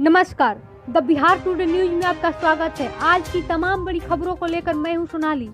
नमस्कार, the Bihar today news में आपका स्वागत है। आज की तमाम बड़ी खबरों को लेकर मैं हूं सोनाली।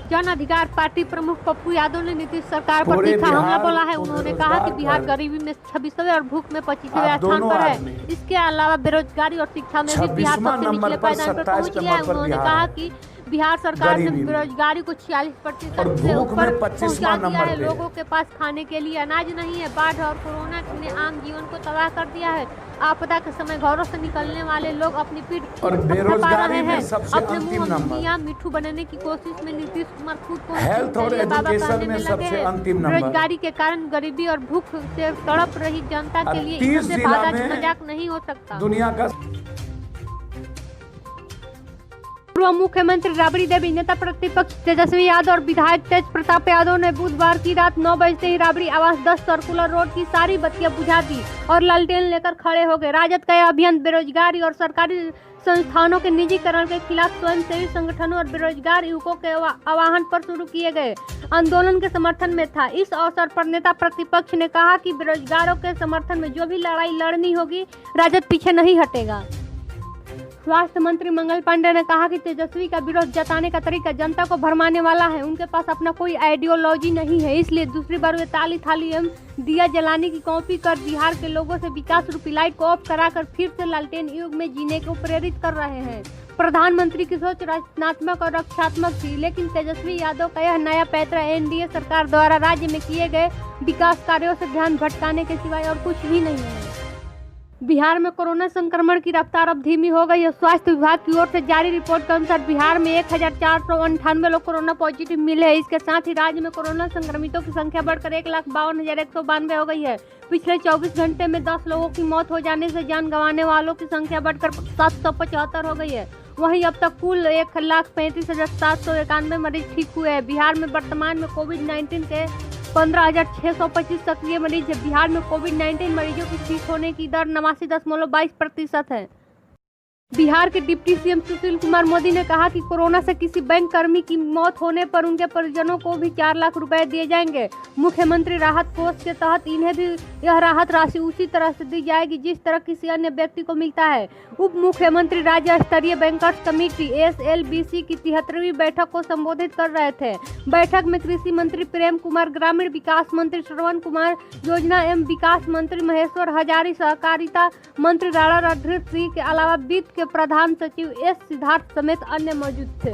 जन अधिकार पार्टी प्रमुख पप्पू यादव ने नीतीश सरकार पर तीखा हमला बोला है। उन्होंने कहा कि बिहार गरीबी में 26वें और भूख में 25वें स्थान पर है। इसके अलावा बेरोजगारी और शिक्षा में भी बिहार सबसे निचले पायदान पर पहुंच गया है। उन्होंने कहा कि बिहार सरकार ने बेरोजगारी को 46% से ऊपर पहुंचा दिया है। लोगों के पास खाने के लिए अनाज नहीं है। बाढ़ और कोरोना ने आम जीवन को तबाह कर दिया है। आपदा के समय घरों से निकलने वाले लोग अपनी पीठ और बेरोजगारी में सबसे अपने मुंह मिठू बनने की कोशिश में नीतीश कुमार खुद को हेल्थ और एजुकेशन में सबसे अंतिम नंबर। बेरोजगारी के कारण गरीबी और भूख से तड़प रही जनता के लिए इससे ज्यादा मजाक नहीं हो सकता। दुनिया का पूर्व मुख्यमंत्री राबड़ी देवी, नेता प्रतिपक्ष तेजस्वी यादव और विधायक तेज प्रताप यादव ने बुधवार की रात 9 बजते ही राबड़ी आवास 10 सर्कुलर रोड की सारी बत्तियां बुझा दी और लालटेन लेकर खड़े हो गए। राजद का यह अभियान बेरोजगारी और सरकारी संस्थानों के निजीकरण के खिलाफ स्वयंसेवी संगठनों और बेरोजगार युवकों के आह्वान पर शुरू किए गए आंदोलन के समर्थन में था। इस अवसर पर नेता प्रतिपक्ष ने कहा कि बेरोजगारों के समर्थन में जो भी लड़ाई लड़नी होगी, राजद पीछे नहीं हटेगा। स्वास्थ्य मंत्री मंगल पांडे ने कहा कि तेजस्वी का विरोध जताने का तरीका जनता को भरमाने वाला है। उनके पास अपना कोई आइडियोलॉजी नहीं है, इसलिए दूसरी बार वे ताली थाली एवं दिया जलाने की कॉपी कर बिहार के लोगों से विकास रूपी लाइट को ऑफ कराकर फिर से लालटेन युग में जीने को प्रेरित कर रहे हैं। प्रधानमंत्री की सोच रचनात्मक और रक्षात्मक थी, लेकिन तेजस्वी यादव का यह नया पैतरा एनडीए सरकार द्वारा राज्य में किए गए विकास कार्यों से ध्यान भटकाने के सिवाय और कुछ भी नहीं है। बिहार में कोरोना संक्रमण की रफ्तार अब धीमी हो गई है। स्वास्थ्य विभाग की ओर से जारी रिपोर्ट के अनुसार बिहार में 1498 लोग कोरोना पॉजिटिव मिले हैं। इसके साथ ही राज्य में कोरोना संक्रमितों की संख्या बढ़कर 1,52,192 हो गई है। पिछले 24 घंटे में 10 लोगों की मौत हो जाने से जान गंवाने वालों की संख्या बढ़कर 775 हो गई है। वहीं अब तक कुल 1,35,791 मरीज ठीक हुए हैं। बिहार में वर्तमान में कोविड-19 के 15,625 सक्रिय मरीज है। बिहार में कोविड-19 मरीजों की ठीक होने की दर 89.22% है। बिहार के डिप्टी सीएम सुशील कुमार मोदी ने कहा कि कोरोना से किसी बैंक कर्मी की मौत होने पर उनके परिजनों को भी 4 लाख रुपए दिए जाएंगे। मुख्यमंत्री राहत कोष के तहत इन्हें भी यह राहत राशि उसी तरह से दी जाएगी जिस तरह किसी अन्य व्यक्ति को मिलता है। उप मुख्यमंत्री राज्य स्तरीय बैंकर्स कमेटी SLBC की 73वीं बैठक को संबोधित कर रहे थे। बैठक में कृषि मंत्री प्रेम कुमार, ग्रामीण विकास मंत्री श्रवण कुमार, योजना एवं विकास मंत्री महेश्वर हजारी, सहकारिता मंत्री राणा रणधीर सिंह के अलावा वित्त के प्रधान सचिव S सिद्धार्थ समेत अन्य मौजूद थे।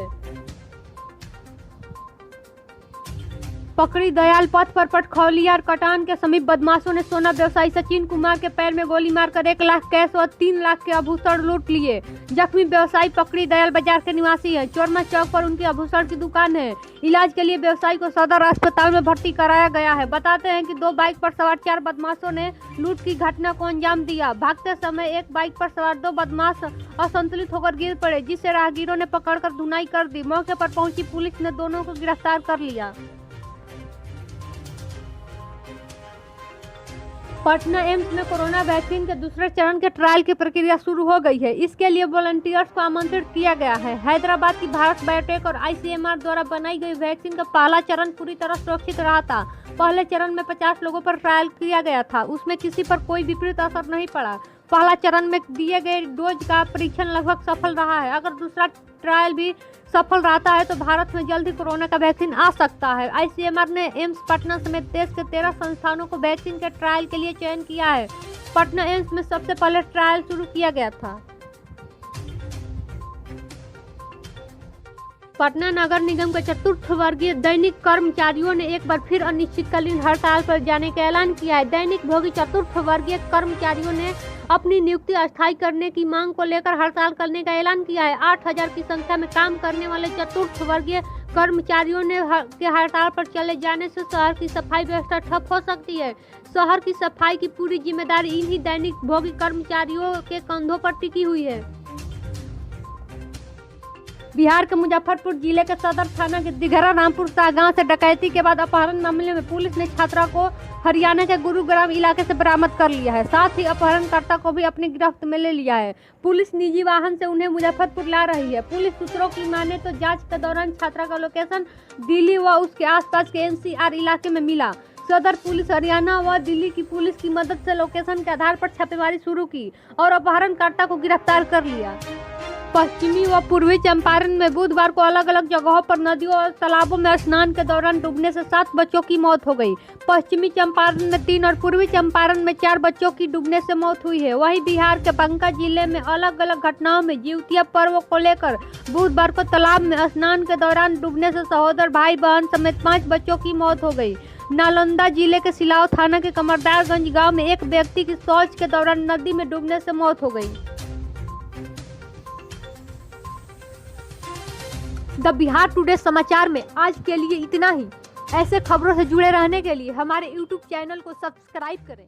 पकड़ी दयाल पथ पर पटखौलियार कटान के समीप बदमाशों ने सोना व्यवसायी सचिन कुमार के पैर में गोली मारकर 1 लाख कैश और 3 लाख के आभूषण लूट लिए। जख्मी व्यवसायी पकड़ी दयाल बाजार के निवासी है। चोरमा चौक पर उनकी आभूषण की दुकान है। इलाज के लिए व्यवसायी को सदर अस्पताल में भर्ती कराया गया है। बताते हैं कि 2 बाइक पर सवार 4 बदमाशों ने लूट की घटना को अंजाम दिया। भागते समय एक बाइक पर सवार 2 बदमाश असंतुलित होकर गिर पड़े, जिसे राहगीरों ने पकड़कर धुनाई कर दी। मौके पर पहुंची पुलिस ने दोनों को गिरफ्तार कर लिया। पटना एम्स में कोरोना वैक्सीन के दूसरे चरण के ट्रायल की प्रक्रिया शुरू हो गई है। इसके लिए वॉलंटियर्स को आमंत्रित किया गया है। हैदराबाद की भारत बायोटेक और ICMR द्वारा बनाई गई वैक्सीन का पहला चरण पूरी तरह सुरक्षित रहा था। पहले चरण में 50 लोगों पर ट्रायल किया गया था, उसमें किसी पर कोई विपरीत असर नहीं पड़ा। पहला चरण में दिए गए डोज का परीक्षण लगभग सफल रहा है। अगर दूसरा ट्रायल भी सफल रहता है तो भारत में जल्द ही कोरोना का वैक्सीन आ सकता है। ICMR ने एम्स पटना समेत देश के 13 संस्थानों को वैक्सीन के ट्रायल के लिए चयन किया है। पटना एम्स में सबसे पहले ट्रायल शुरू किया गया था। पटना नगर निगम के चतुर्थ वर्गीय दैनिक कर्मचारियों ने एक बार फिर अनिश्चितकालीन हड़ताल पर जाने का ऐलान किया है। दैनिक भोगी चतुर्थ वर्गीय कर्मचारियों ने अपनी नियुक्ति अस्थायी करने की मांग को लेकर हड़ताल करने का ऐलान किया है। 8,000 की संख्या में काम करने वाले चतुर्थ वर्गीय कर्मचारियों ने के हड़ताल पर चले जाने से शहर की सफाई व्यवस्था ठप हो सकती है। शहर की सफाई की पूरी जिम्मेदारी इन्हीं दैनिक भोगी कर्मचारियों के कंधों पर टिकी हुई है। बिहार के मुजफ्फरपुर जिले के सदर थाना के दिघरा रामपुर शाह गांव से डकैती के बाद अपहरण मामले में पुलिस ने छात्रा को हरियाणा के गुरुग्राम इलाके से बरामद कर लिया है। साथ ही अपहरणकर्ता को भी अपनी गिरफ्त में ले लिया है। पुलिस निजी वाहन से उन्हें मुजफ्फरपुर ला रही है। पुलिस सूत्रों की माने तो जांच के दौरान छात्रा का लोकेशन दिल्ली व उसके आसपास के NCR इलाके में मिला। सदर पुलिस हरियाणा व दिल्ली की पुलिस की मदद से लोकेशन के आधार पर छापेमारी शुरू की और अपहरणकर्ता को गिरफ्तार कर लिया। पश्चिमी व पूर्वी चंपारण में बुधवार को अलग अलग जगहों पर नदियों और तालाबों में स्नान के दौरान डूबने से 7 बच्चों की मौत हो गई। पश्चिमी चंपारण में 3 और पूर्वी चंपारण में 4 बच्चों की डूबने से मौत हुई है। वहीं बिहार के बांका जिले में अलग अलग घटनाओं में जिउतिया पर्व को लेकर बुधवार को तालाब में स्नान के दौरान डूबने से सहोदर भाई बहन समेत 5 बच्चों की मौत हो गई। नालंदा जिले के सिलाव थाना के कमरदारगंज गाँव में एक व्यक्ति की शौच के दौरान नदी में डूबने से मौत हो गई। द बिहार टुडे समाचार में आज के लिए इतना ही। ऐसे खबरों से जुड़े रहने के लिए हमारे YouTube चैनल को सब्सक्राइब करें।